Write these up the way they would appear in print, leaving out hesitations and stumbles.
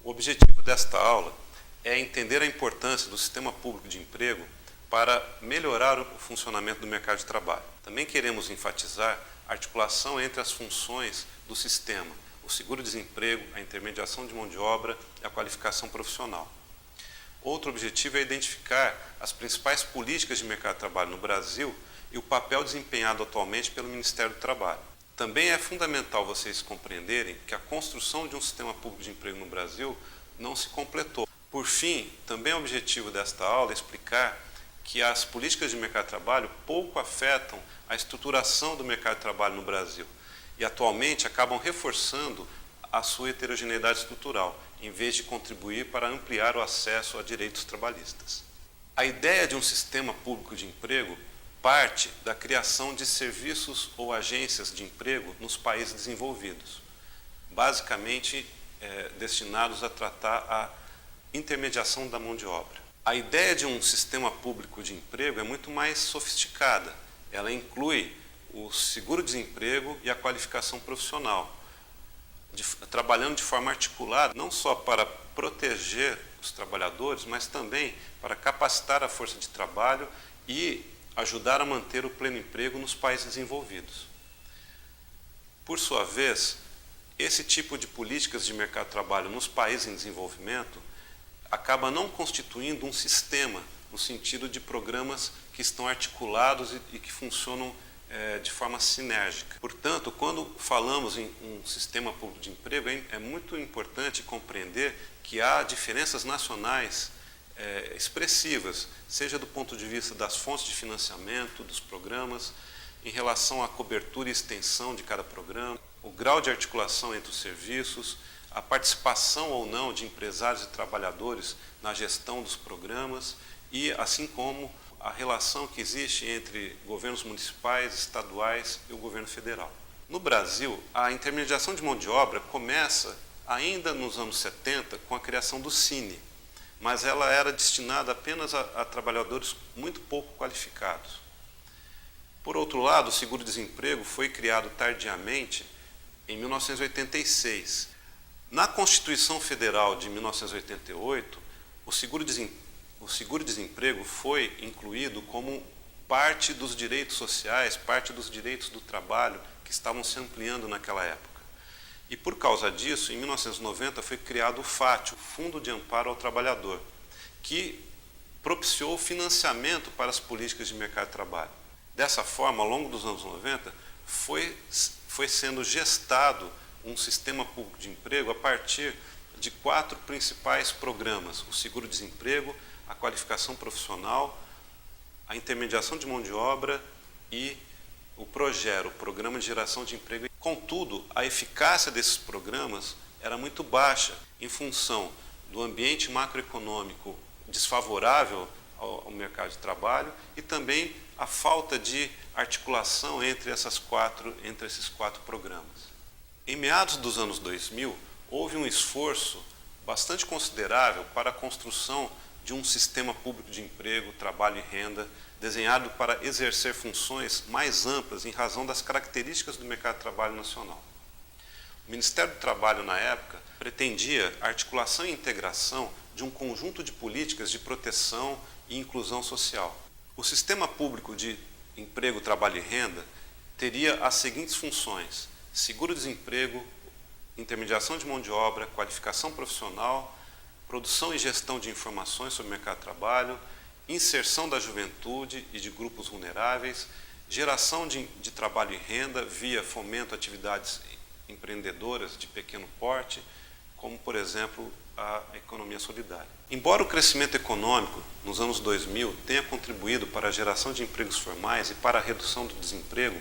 O objetivo desta aula é entender a importância do sistema público de emprego para melhorar o funcionamento do mercado de trabalho. Também queremos enfatizar a articulação entre as funções do sistema, o seguro-desemprego, a intermediação de mão de obra e a qualificação profissional. Outro objetivo é identificar as principais políticas de mercado de trabalho no Brasil e o papel desempenhado atualmente pelo Ministério do Trabalho. Também é fundamental vocês compreenderem que a construção de um sistema público de emprego no Brasil não se completou. Por fim, também o objetivo desta aula é explicar que as políticas de mercado de trabalho pouco afetam a estruturação do mercado de trabalho no Brasil e atualmente acabam reforçando a sua heterogeneidade estrutural, em vez de contribuir para ampliar o acesso a direitos trabalhistas. A ideia de um sistema público de emprego parte da criação de serviços ou agências de emprego nos países desenvolvidos, basicamente destinados a tratar a intermediação da mão de obra. A ideia de um sistema público de emprego é muito mais sofisticada. Ela inclui o seguro-desemprego e a qualificação profissional, trabalhando de forma articulada, não só para proteger os trabalhadores, mas também para capacitar a força de trabalho e ajudar a manter o pleno emprego nos países desenvolvidos. Por sua vez, esse tipo de políticas de mercado de trabalho nos países em desenvolvimento acaba não constituindo um sistema, no sentido de programas que estão articulados e que funcionam de forma sinérgica. Portanto, quando falamos em um sistema público de emprego, é muito importante compreender que há diferenças nacionais expressivas, seja do ponto de vista das fontes de financiamento, dos programas, em relação à cobertura e extensão de cada programa, o grau de articulação entre os serviços, a participação ou não de empresários e trabalhadores na gestão dos programas e, assim como, a relação que existe entre governos municipais, estaduais e o governo federal. No Brasil, a intermediação de mão de obra começa ainda nos anos 70 com a criação do Cine, mas ela era destinada apenas a trabalhadores muito pouco qualificados. Por outro lado, o seguro-desemprego foi criado tardiamente em 1986. Na Constituição Federal de 1988, o seguro-desemprego foi incluído como parte dos direitos sociais, parte dos direitos do trabalho que estavam se ampliando naquela época. E por causa disso, em 1990 foi criado o FAT, o Fundo de Amparo ao Trabalhador, que propiciou financiamento para as políticas de mercado de trabalho. Dessa forma, ao longo dos anos 90, foi sendo gestado um sistema público de emprego a partir de 4 principais programas: o seguro-desemprego, a qualificação profissional, a intermediação de mão de obra e o PROGERO, o Programa de Geração de Emprego. Contudo, a eficácia desses programas era muito baixa em função do ambiente macroeconômico desfavorável ao mercado de trabalho e também a falta de articulação entre esses 4 programas. Em meados dos anos 2000, houve um esforço bastante considerável para a construção de um sistema público de emprego, trabalho e renda, desenhado para exercer funções mais amplas em razão das características do mercado de trabalho nacional. O Ministério do Trabalho, na época, pretendia a articulação e integração de um conjunto de políticas de proteção e inclusão social. O sistema público de emprego, trabalho e renda teria as seguintes funções: seguro-desemprego, intermediação de mão de obra, qualificação profissional, produção e gestão de informações sobre o mercado de trabalho, inserção da juventude e de grupos vulneráveis, geração de trabalho e renda via fomento a atividades empreendedoras de pequeno porte, como, por exemplo, a economia solidária. Embora o crescimento econômico nos anos 2000 tenha contribuído para a geração de empregos formais e para a redução do desemprego,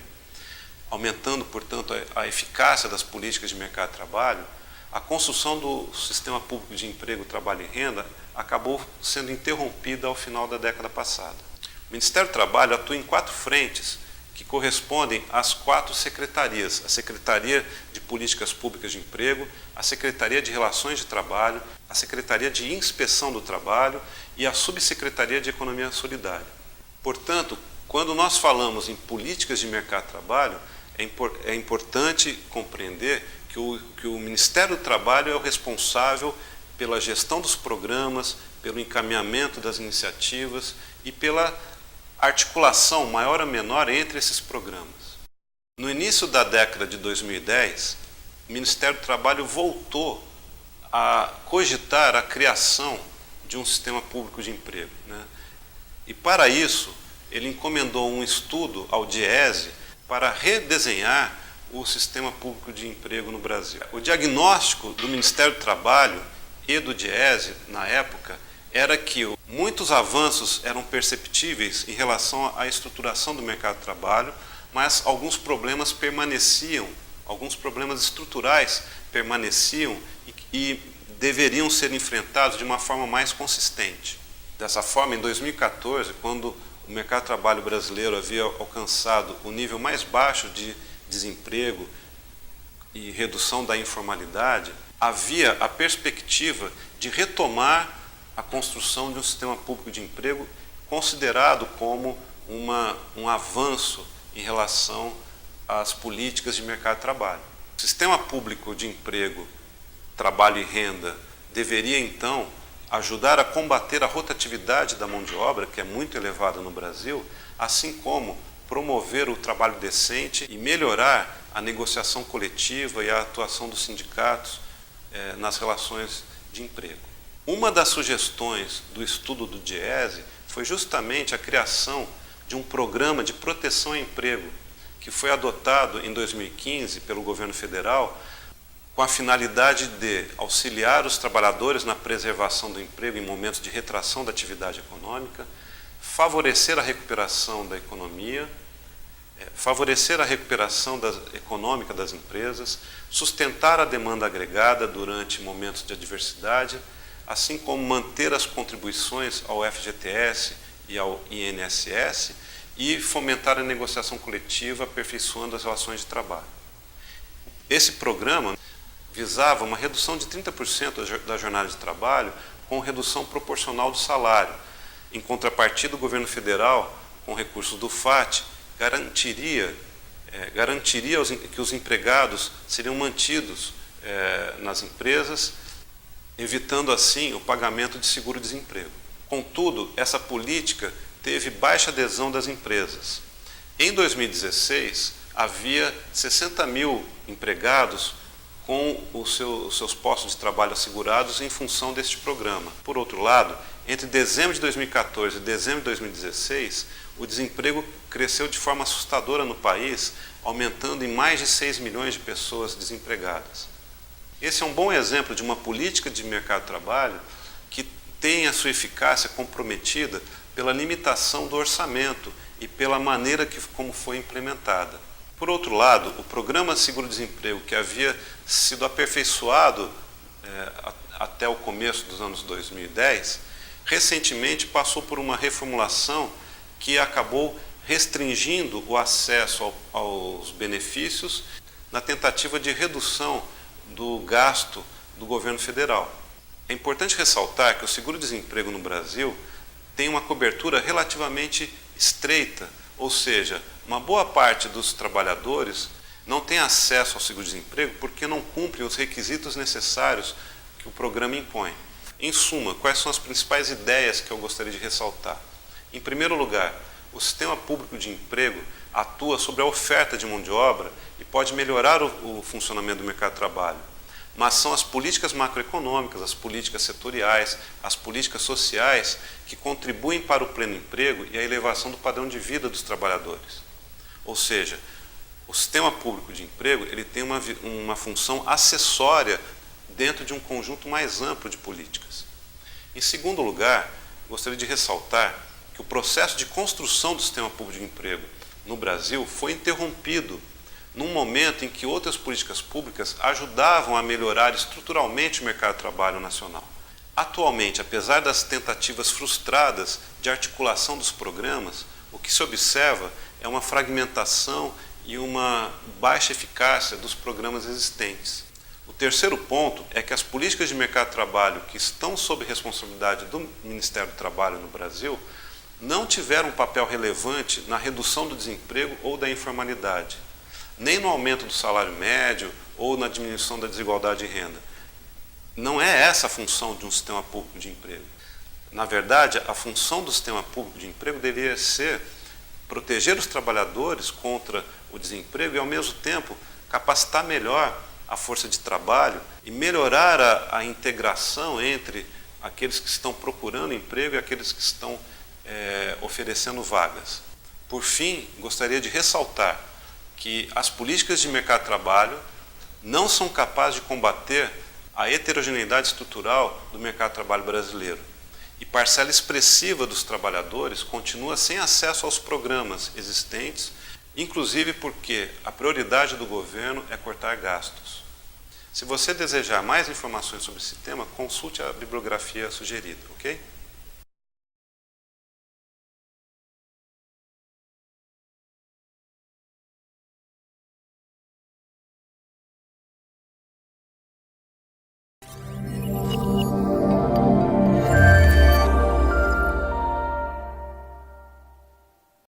aumentando, portanto, a eficácia das políticas de mercado de trabalho, a construção do sistema público de emprego, trabalho e renda acabou sendo interrompida ao final da década passada. O Ministério do Trabalho atua em 4 frentes que correspondem às 4 secretarias: a Secretaria de Políticas Públicas de Emprego, a Secretaria de Relações de Trabalho, a Secretaria de Inspeção do Trabalho e a Subsecretaria de Economia Solidária. Portanto, quando nós falamos em políticas de mercado de trabalho, é importante compreender que o Ministério do Trabalho é o responsável pela gestão dos programas, pelo encaminhamento das iniciativas e pela articulação maior ou menor entre esses programas. No início da década de 2010, o Ministério do Trabalho voltou a cogitar a criação de um sistema público de emprego, né? E para isso, ele encomendou um estudo ao DIEESE para redesenhar o sistema público de emprego no Brasil. O diagnóstico do Ministério do Trabalho e do DIEESE, na época, era que muitos avanços eram perceptíveis em relação à estruturação do mercado de trabalho, mas alguns problemas permaneciam, alguns problemas estruturais permaneciam e deveriam ser enfrentados de uma forma mais consistente. Dessa forma, em 2014, quando o mercado de trabalho brasileiro havia alcançado o nível mais baixo de desemprego e redução da informalidade, havia a perspectiva de retomar a construção de um sistema público de emprego considerado como um avanço em relação às políticas de mercado de trabalho. O sistema público de emprego, trabalho e renda deveria, então, ajudar a combater a rotatividade da mão de obra, que é muito elevada no Brasil, assim como promover o trabalho decente e melhorar a negociação coletiva e a atuação dos sindicatos nas relações de emprego. Uma das sugestões do estudo do DIEESE foi justamente a criação de um programa de proteção ao emprego, que foi adotado em 2015 pelo governo federal, com a finalidade de auxiliar os trabalhadores na preservação do emprego em momentos de retração da atividade econômica, favorecer a recuperação da economia, favorecer a recuperação econômica das empresas, sustentar a demanda agregada durante momentos de adversidade, assim como manter as contribuições ao FGTS e ao INSS e fomentar a negociação coletiva, aperfeiçoando as relações de trabalho. Esse programa visava uma redução de 30% da jornada de trabalho com redução proporcional do salário. Em contrapartida, o governo federal, com recursos do FAT, garantiria que os empregados seriam mantidos nas empresas, evitando assim o pagamento de seguro-desemprego. Contudo, essa política teve baixa adesão das empresas. Em 2016, havia 60 mil empregados com os seus postos de trabalho assegurados em função deste programa. Por outro lado, entre dezembro de 2014 e dezembro de 2016, o desemprego cresceu de forma assustadora no país, aumentando em mais de 6 milhões de pessoas desempregadas. Esse é um bom exemplo de uma política de mercado de trabalho que tem a sua eficácia comprometida pela limitação do orçamento e pela maneira como foi implementada. Por outro lado, o programa Seguro-Desemprego, que havia sido aperfeiçoado até o começo dos anos 2010, recentemente passou por uma reformulação que acabou restringindo o acesso aos benefícios na tentativa de redução do gasto do governo federal. É importante ressaltar que o seguro-desemprego no Brasil tem uma cobertura relativamente estreita, ou seja, uma boa parte dos trabalhadores não tem acesso ao seguro-desemprego porque não cumprem os requisitos necessários que o programa impõe. Em suma, quais são as principais ideias que eu gostaria de ressaltar? Em primeiro lugar, o sistema público de emprego atua sobre a oferta de mão de obra e pode melhorar o funcionamento do mercado de trabalho. Mas são as políticas macroeconômicas, as políticas setoriais, as políticas sociais que contribuem para o pleno emprego e a elevação do padrão de vida dos trabalhadores. Ou seja, o sistema público de emprego ele tem uma função acessória dentro de um conjunto mais amplo de políticas. Em segundo lugar, gostaria de ressaltar que o processo de construção do sistema público de emprego no Brasil foi interrompido num momento em que outras políticas públicas ajudavam a melhorar estruturalmente o mercado de trabalho nacional. Atualmente, apesar das tentativas frustradas de articulação dos programas, o que se observa é uma fragmentação e uma baixa eficácia dos programas existentes. O terceiro ponto é que as políticas de mercado de trabalho que estão sob responsabilidade do Ministério do Trabalho no Brasil não tiveram um papel relevante na redução do desemprego ou da informalidade, nem no aumento do salário médio ou na diminuição da desigualdade de renda. não é essa a função de um sistema público de emprego. Na verdade, a função do sistema público de emprego deveria ser proteger os trabalhadores contra o desemprego e, ao mesmo tempo, capacitar melhor a força de trabalho e melhorar a integração entre aqueles que estão procurando emprego e aqueles que estão oferecendo vagas. Por fim, gostaria de ressaltar que as políticas de mercado de trabalho não são capazes de combater a heterogeneidade estrutural do mercado de trabalho brasileiro. E parcela expressiva dos trabalhadores continua sem acesso aos programas existentes, inclusive porque a prioridade do governo é cortar gastos. Se você desejar mais informações sobre esse tema, consulte a bibliografia sugerida, ok?